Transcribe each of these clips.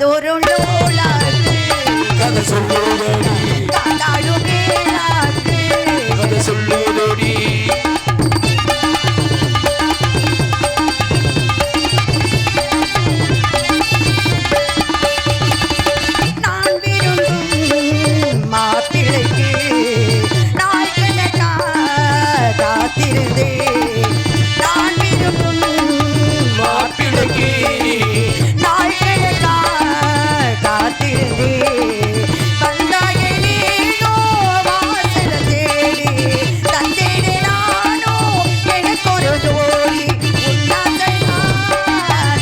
காதோறும் லோலாக்கு கதை சொல்லுதடி காதாடும் மேலாக்கு கதை சொல்லுதடி நான் விரும்பும் மாப்பிள்ளைக்கு நாள் கணக்கா காத்திருந்தே நான் விரும்பும் மாப்பிள்ளைக்கு நாள் கணக்கா காத்திருந்தே வந்தாயனேனோ வாசல தேடி தந்தேனே நானோ எனக்கொரு ஜோடி உன்னாசையா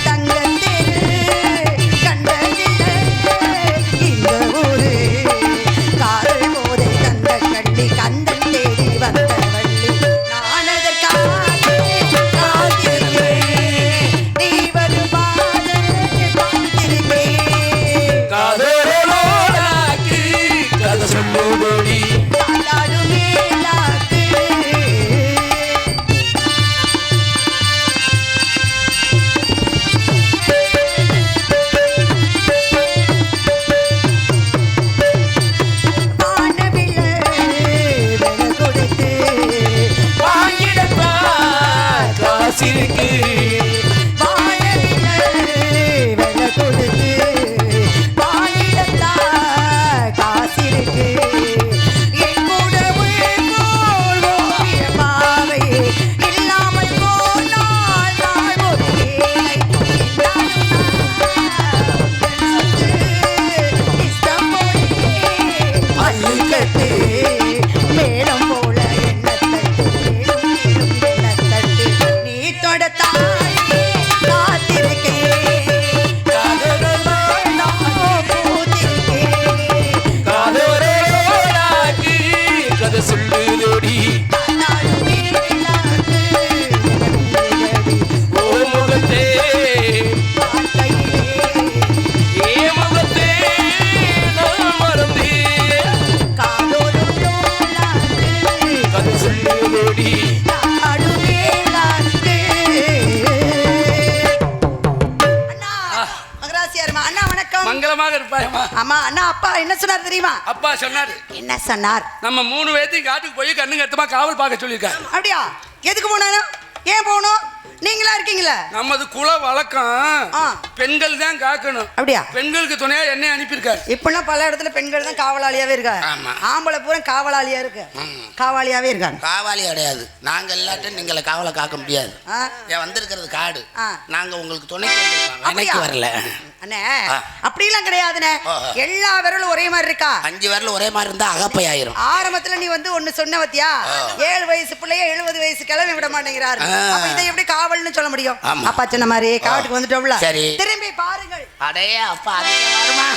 தங்கத்தேரு கண்டதில்லை இந்த ஊரு காதல் போதை தந்த கள்ளி கந்தன் தேடி வந்த வள்ளி நான் அதற்காக காத்திருக்கிறேன் நீ வருவாத காத்திருக்கிறேன் காதலோடாக்கி கதை சொல்லுதடி காதாடும் மேலாக்கு வானவில்லை விலை கொடுத்து வாங்கிடப்பா காசிருக்கு வானவில்லை விலை கொடுத்து வாங்கிடத்தா காசிருக்கு என் கூடவே போல் ஓவிய பாவை இல்லாமல் போனால் நான் ஒரு ஏழை இஷ்டம் போலே அள்ளிக்கட்டு மேடம் போல எண்ணத்தட்டு மேலும் கீழும் எண்ணத்தட்டு நீ தொடத்தாயே காத்திருக்கேன் நான் பூத்திருக்கேன் காதலோடாக்கி கதை சொல்லுதடி நானும் மேலாக்கு ஓ முகத்தே வாழ்க்கையிலே ஏ முகத்தே நான் மறந்தேன் காதோறும் லோலாக்கு கதை சொல்லுதடி நாடும் மேலாக்கு அண்ணா மகராசியாருமா அண்ணா வணக்கம் மங்களமாக இருப்பாயம்மா. ஆமா அண்ணா அப்பா என்ன சொன்னார் தெரியுமா அப்பா சொன்னாரு என்ன சொன்னார் நம்ம 3 பேர்த்தையும் காட்டுக்கு போய் கண்ணுங்க எடுத்துமா காவல் பார்க்க சொல்லியிருக்காரு. அப்படியா எதுக்கு போனாலும் ஏன் போகணும் நீங்களா இருக்கீங்களா நமது குல வழக்கம் ஆ. பெண்கள் தான் காக்கணும். அப்படியா பெண்களுக்கு துணையா என்னை அனுப்பியிருக்காரு. இப்பெல்லாம் பல இடத்துல பெண்கள் தான் காவலாளியாவே இருக்காங்க ஆமா. ஆம்பளை பூரா காவலாளியா இருக்கு காவலாளியாவே இருக்காங்க காவாலி கிடையாது. நாங்க எல்லாத்தையும் நீங்களை காவலை காக்க முடியாது. ஆ. ஏன் வந்திருக்கிறது காடு. ஆ. நாங்க உங்களுக்கு துணைக்கு வந்திருக்கோம். அப்படியா? எனக்கு வரல. அண்ணே ஆ. அப்படிலாம் கிடையாதுண்ணே ஓஹோ. எல்லா விரலும் ஒரே மாதிரி இருக்கா 5 விரல் ஒரே மாதிரி இருந்தா அகப்பை ஆயிரும். ஆரம்பத்துல நீ வந்து ஒண்ணு சொன்ன பத்தியா 7 வயசு பிள்ளைய 70 வயசு கிளம்பி விட மாட்டேங்கிறாரு ஆ. அப்ப இதை எப்படி காவல்னு சொல்ல முடியும் ஆமா. அப்பா சொன்ன மாதிரி காட்டுக்கு வந்துட்டோம்ல சரி. திரும்பி பாருங்கள் அடே அப்பா அதுக்கு வருமா?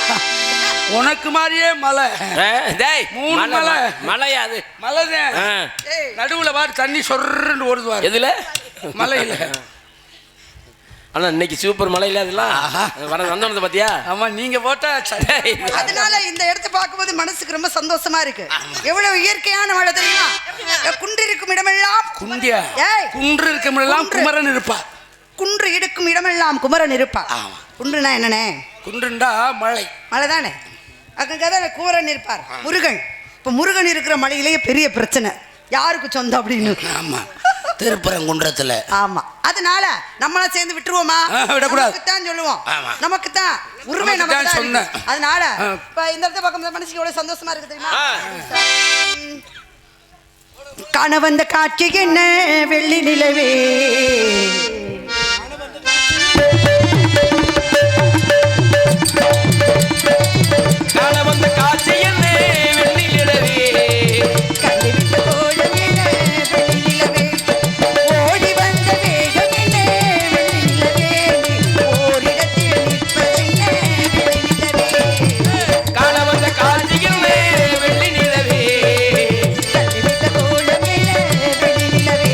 உனக்கு மாதிரியே மலை டேய் 3 மலை மலையா அது மலைதான். ஏய், நடுவுல பாரு தண்ணி சொர்ன்னு ஓடுதுவாரு எதுல மலையில. அண்ணா இன்னைக்கு சூப்பர் மலையில அதெல்லாம் ஆஹா. வர வந்தோம் பாத்தியா ஆமா நீங்க போட்டா சரி. அதனால இந்த இடத்தை பார்க்கும்போது மனசுக்கு ரொம்ப சந்தோஷமா இருக்கு எவ்வளவு இயற்கையான மழை தெரியுமா குன்று இருக்கும் இடமெல்லாம் குண்டியா ஏய். குன்று இருக்கமெல்லாம் குன்று. குமரன் இருப்பா. குன்று இருக்கும் இடமெல்லாம் குமரன் இருப்பா ஆமா. குன்றுனா என்னண்ணே குன்றுண்டா மலை. மழை தானே அங்கதான் குமரன் இருப்பார் முருகன் இப்ப முருகன் இருக்கிற மலையிலேயே பெரிய பிரச்சனை யாருக்கு சொந்தம் அப்படின்னு ஆமா. திருப்பரங்குன்றத்துல ஆமா அதனால நம்மளா சேர்ந்து விட்டுருவோமா விடக்கூடாது. நமக்குத்தான் சொல்லுவோம் ஆமா. நமக்குத்தான் உரிமை நமக்குத்தான் நமக்கு சொன்னேன். அதனால இப்ப இந்த இடத்த பார்க்கும்போது மனசுக்கு எவ்வளவு சந்தோஷமா இருக்கு தெரியுமா காண வந்த காட்சி என்ன வெள்ளி நிலவே காண வந்த காட்சி என்ன வெண்ணிலவே கண்டுவிட்ட கோலம் என்ன வெள்ளி நிலவே ஓடி வந்த வேகம் என்ன வெள்ளி நிலவே ஓரிடத்தில் நிற்பதென்ன வெள்ளி நிலவே காண வந்த காட்சி என்ன வெள்ளி நிலவே கண்டுவிட்ட கோலம் என்ன வெள்ளி நிலவே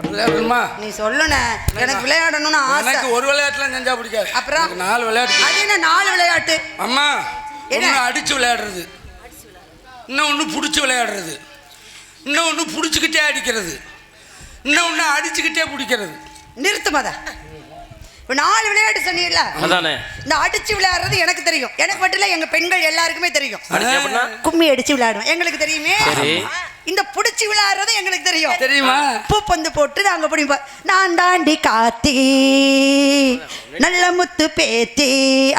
விளையாடணுமா? நீ சொல்லுன எனக்கு விளையாடணும்னு ஆசை. எனக்கு ஒரு விளையாட்டுலாம் செஞ்சா பிடிக்காது. அப்புறம்? எனக்கு 4 விளையாட்டு. அது என்ன 4 விளையாட்டு? அம்மா, என்ன? ஒன்று அடிச்சு விளையாடுறது, இன்னொன்று பிடிச்சி விளையாடுறது, இன்னொன்று பிடிச்சிக்கிட்டே அடிக்கிறது, இன்னொன்று அடிச்சுக்கிட்டே பிடிக்கிறது. நிறுத்துமாதா. இப்போ 4 விளையாட்டு சொன்னீங்கல்ல, அதானே. இந்த அடிச்சு விளையாடுறது எனக்கு தெரியும். எனக்கு மட்டும் இல்லை, எங்க பெண்கள் எல்லாருக்குமே தெரியும். அடிச்சு அப்படின்னா? கும்மி அடிச்சு விளையாடுவோம், எங்களுக்கு தெரியுமே. சரி. இந்த புடிச்சு விளையாடுறது எங்களுக்கு தெரியும். தெரியுமா? பூப்பந்து போட்டு நாங்க பிடிப்போம். நான் தாண்டி காத்தி நல்ல முத்து பேத்தி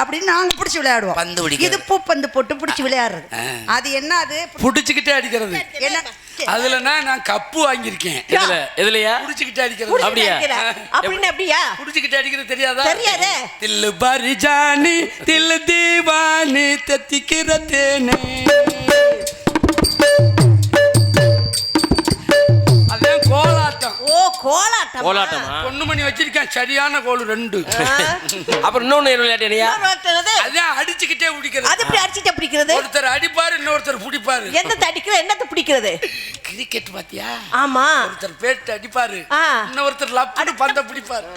அப்படின்னு நாங்க பிடிச்சி விளையாடுவோம். பந்து பிடிக்கிறது. இது பூப்பந்து போட்டு பிடிச்சி விளையாடுறது. அது என்ன? அது பிடிச்சிக்கிட்டே அடிக்கிறது. என்ன? அதுலன்னா நான் கப்பு வாங்கியிருக்கேன். எதுலயா? பிடிச்சிக்கிட்டே அடிக்கிறது. அப்படியா? அப்படின்னு அப்படியா? பிடிச்சிக்கிட்டே அடிக்கிறது தெரியாதா? தெரியாதே. தில்லு பாரி ஜானி தில்லு தீவானி தத்திக்கிற தேனே. அதான் கோலாட்டம். ஓ, கோலாட்டம். கோலாட்டமா? பொண்ணு மணி வச்சிருக்கேன், சரியான கோல் 2. அப்புறம் இன்னொன்னு என்ன விளையாட்டு என்னையா? அதான் அடிச்சுக்கிட்டே பிடிக்கிறது. அது எப்படி அடிச்சுட்டு பிடிக்கிறது? ஒருத்தர் அடிப்பாரு, இன்னொருத்தர் பிடிப்பாரு. எந்த அடிக்கிறது, என்னத்தை பிடிக்கிறது? கிரிக்கெட் பாத்தியா? ஆமா. ஒருத்தர் பேட்டு அடிப்பாரு, ஆ. இன்னொருத்தர் லப்படி பந்த பிடிப்பாரு.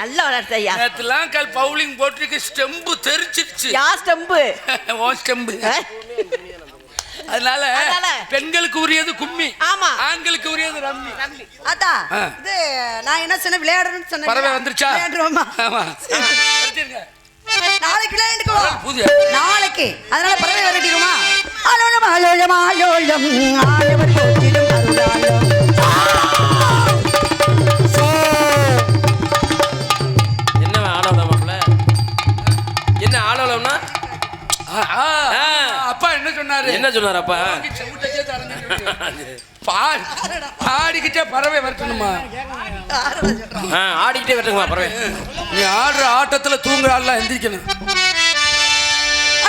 நல்ல விளையாட்டு ஐயா. நேத்துலாம் கால் பவுலிங் போட்டிருக்கு, ஸ்டெம்பு தெரிச்சிருச்சு. யா ஸ்டம்பு? ஓ ஸ்டெம்பு. அதனால பெண்களுக்கு உரியது கும்மி, ஆமா. ஆண்களுக்கு உரியது ரம்மி. அதான் இது நான் என்ன சொன்ன, விளையாடணும்னு சொன்னேன். பறவை வந்துருச்சா? விளையாடுறோமா? ஆமா. வச்சிருங்க. நாளைக்கு விளையாண்டுக்குவோம். புதிய நாளைக்கு அதனால பறவை விரட்டிடுமா? ஆலோலம் ஆலோலம் ஆலோலம் ஆண்டவர் போற்றிடும் அருளாலம். என்ன ஆலோலம் மாப்ள? என்ன ஆலோலம்னா? அப்பா என்ன சொன்னாரு? என்ன சொன்னார் அப்பா? பாடிக்கிட்டே பறவை வரட்டணுமா? ஆடிக்கிட்டே வரட்டுங்களா பறவை? நீ ஆடுற ஆட்டத்துல தூங்குற ஆள்லாம் எந்திரிக்கணும்.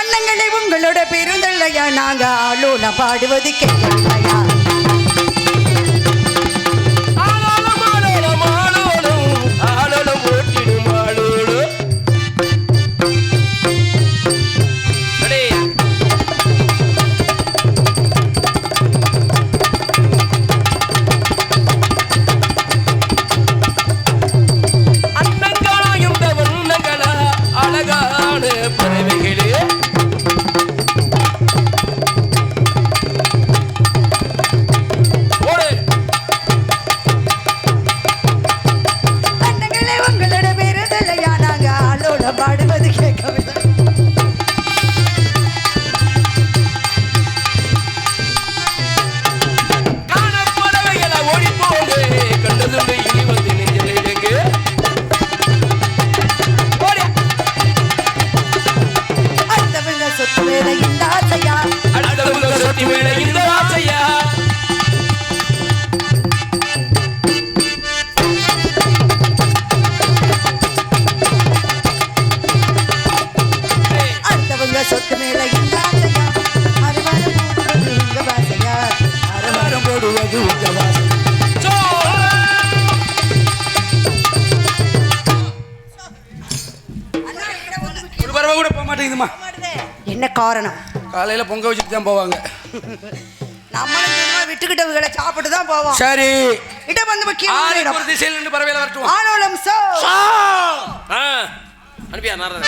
அண்ணங்களை உங்களோட பெருந்தல்லையா, நாங்க ஆலோலம் பாடுவது கேட்கலையா? ஆலோலம் ஆலோலம் ஆலோலம் ஆலோலம் ஓட்டிடும் ஆலோலம். அடே அன்னங்களாயும் வண்ணங்களா அழகான பறவைகளே. அண்ணங்களை உங்களோட பெருந்தல்லையா, நாங்க ஆலோலம் பாடுவது கேட்கவில்லை. பறவைகளை ஓடி போங்க கண்டதுண்டு இனி வந்து நெஞ்சலிடுங்க. அடுத்தவங்க சொத்து வேலை இந்த ஆசையா, அடுத்தவங்க சொத்தி மேல இந்த ஆசையா. அடுத்தவங்க சொத்து மேல இந்த ஆசையா, அருவாரம் போடுவது உங்க வாசையா, மரம் போடுவது உங்க வாசம். ஒரு பறவை கூட போக மாட்டேங்குதுமா. என்ன காரணம்? காலையில பொங்க வச்சுட்டு தான் போவாங்க. நம்மளும் சும்மா விட்டுக்கிட்டவங்களை சாப்பிட்டு தான் போவோம். சரி, இடம் வந்து முக்கியமான ஆளுக்கு இடம். ஒரு திசையில் நின்று பறவையில வரட்டும். ஆலோலம் சோ. அனுப்பியா நாரதன்?